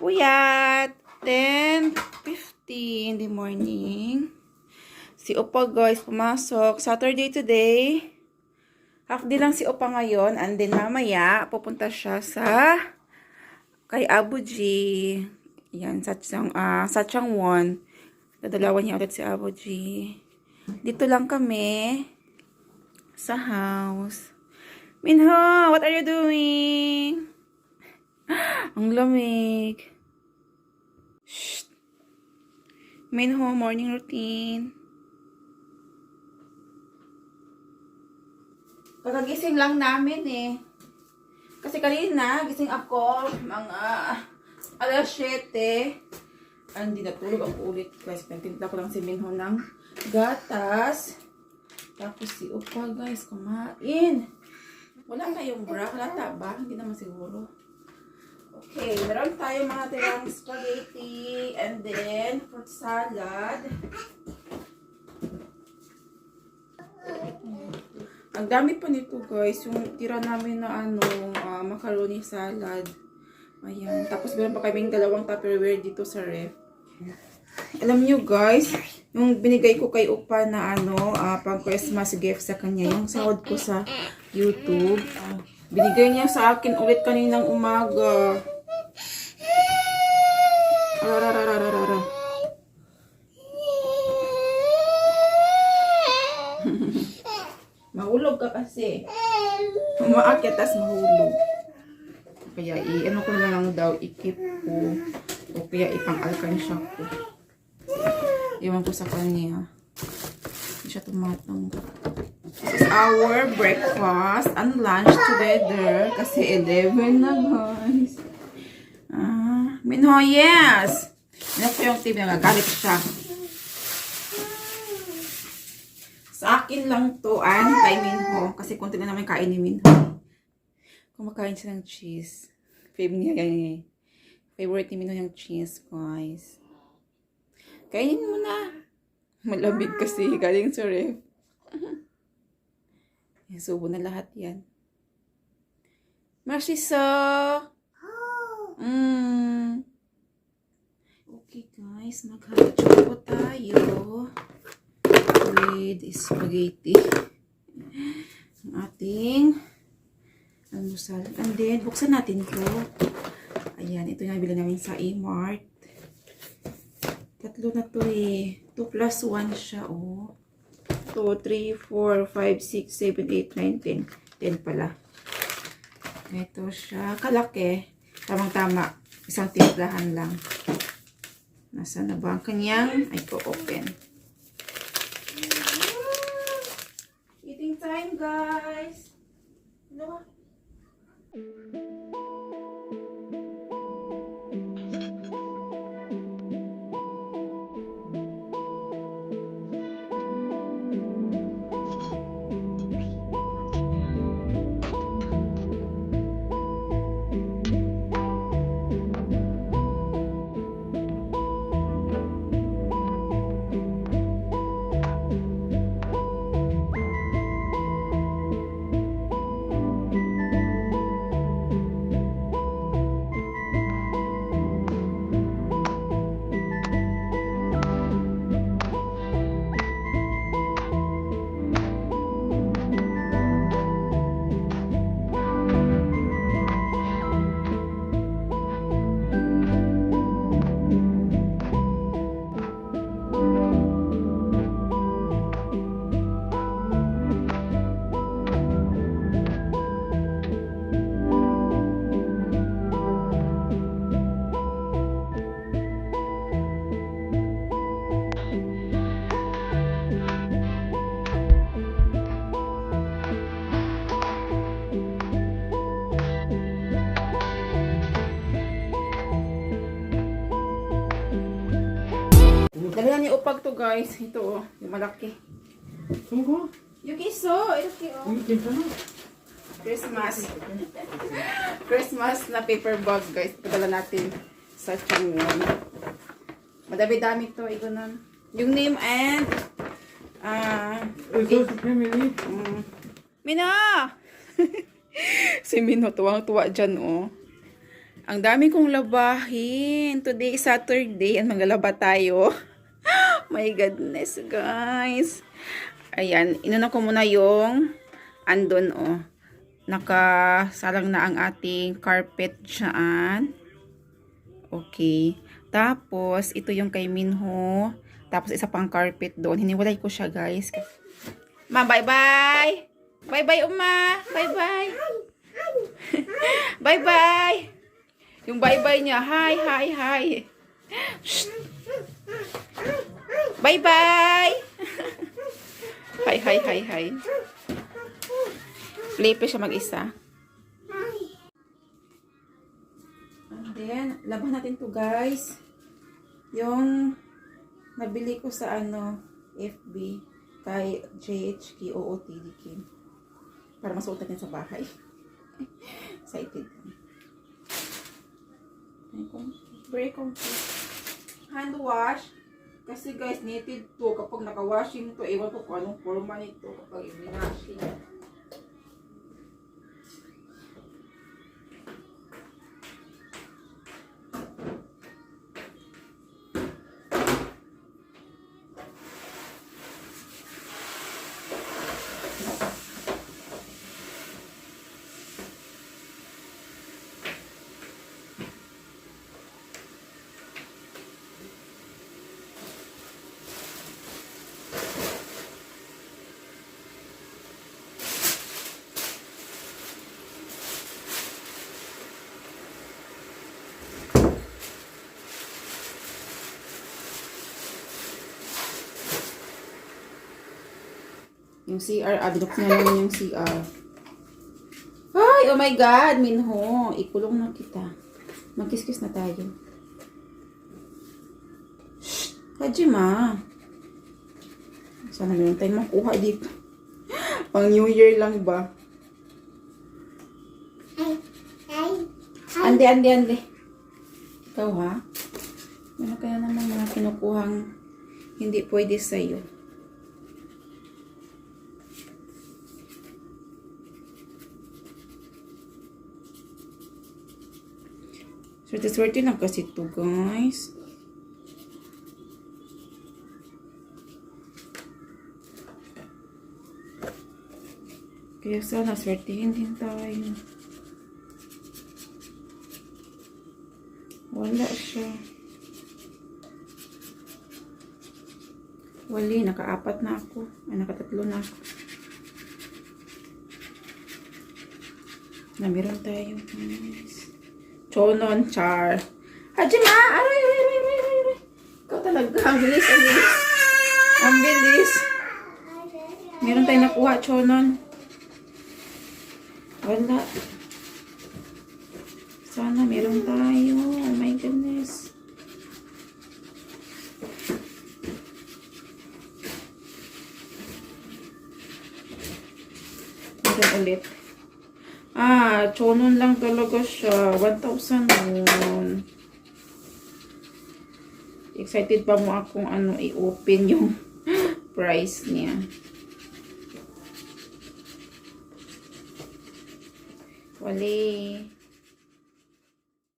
Puyat! 10:50 in the morning. Si Opa guys, pumasok. Saturday today. Half day lang si Opa ngayon. And then mamaya, pupunta siya sa kay Abu G. Yan, Sachangwon. Dadalawan niya ulit si Abu G. Dito lang kami sa house. Minho, what are you doing? Ang lamig. Shh. Minho, morning routine. Kakagising lang namin eh. Kasi kanina, gising ako mga alas 7. Hindi natulog ako ulit. Guys, pintinta ko lang si Minho ng gatas. Tapos si Opa guys, kumain. Wala kayong bra? Wala ba? Hindi naman siguro. Okay, meron tayo mga tirang spaghetti and then fruit salad. Ang dami pa nito guys, yung tira namin na macaroni salad. Ayan, tapos meron pa kaming dalawang Tupperware dito sa ref. Alam niyo guys, yung binigay ko kay Opa na pang Christmas gift sa kanya, yung sahod ko sa YouTube. Binigay niya sa akin ulit kaninang umaga. Arararararara. Mahulog ka kasi. Umaakyat tas mahulog. Kaya ano ko na lang daw, ikip ko. O kaya ipang-alkansya ko. Iwan ko sa kanya. Hindi siya tumatanggap. This is our breakfast and lunch together. Kasi 11 na guys. Minho, yes! Ano ko yung TV, nagagalit siya. Sa akin lang to, kay Minho. Kasi konti na naman kain ni Minho. Kumakain siya ng cheese. Favorite ni Minho yung cheese, guys. Kainin mo na. Malamig kasi, galing sa ref. Subo na lahat yan. Marshisa! Okay guys, maghahacho po tayo with spaghetti. Ang ating almusal. And then, buksan natin ito. Ayan, ito yung nabili namin sa E-Mart. Tatlo na to eh. 2 plus 1 siya, oh. 2, 3, 4, 5, 6, 7, 8, 9, 10. 10 pala. Ito siya. Kalaki. Tamang-tama. Isang timplahan lang. Nasaan na ba ang kanyang? Ay, ko-open. Eating time, guys. Ano ba? Damihan ni Upag to guys. Ito oh, yung malaki. Yung iso, ito oh. Christmas. Christmas na paper bag guys. Padala natin sa Changwon. Madami-dami to. Ito nun. Yung name and Mina! Si Minho, tuwang-tuwa dyan, oh. Ang dami kong labahin. Today is Saturday. Ang maglalaba tayo. My goodness, guys. Ayan. Inuna ko muna yung andon, oh. Nakasalang na ang ating carpet dyan. Okay. Tapos, ito yung kay Minho. Tapos, isa pang carpet doon. Hiniwalay ko siya, guys. Ma, bye-bye! Bye-bye, Uma! Bye-bye! Bye-bye! Yung bye-bye niya. Hi, hi, hi. Bye-bye! Hi, hi, hi, hi. Sleepy siya mag-isa. And then, laban natin to, guys. Yung nabili ko sa FB kay JHK OOTD Kim. Para masuot natin sa bahay. Excited. Very comfy. Hand wash. Kasi guys, needed to. Kapag naka-washing to, ewan ko kung anong forma nito kapag i-washing. Yung CR, binuksan na naman yung CR. Ay, oh my God, Minho. Ikulong na kita. Magkiskis na tayo. Shh, Hajima. Sana meron tayong makuha dito. Pang New Year lang ba? Ande, ande, ande. Ikaw ha? Meron kaya naman mga kinukuhang hindi pwede sa'yo. Swerte-swerte lang kasi ito, guys. Kaya sana swertihin din tayo. Wala siya. Wali, naka-4 na ako. Ay, naka-3 na ako. Namiron tayo, guys. Chonon, char. Hajima! Aray, aray, aray, aray, aray. Ikaw talaga. Ang bilis, ang bilis. Ang bilis. Meron tayong nakuha, chonon. Wala. Sana meron tayo. Oh my goodness. Meron ulit. Chonon lang talaga siya. 1,000 won. Excited pa mo akong i-open yung price niya. Wali.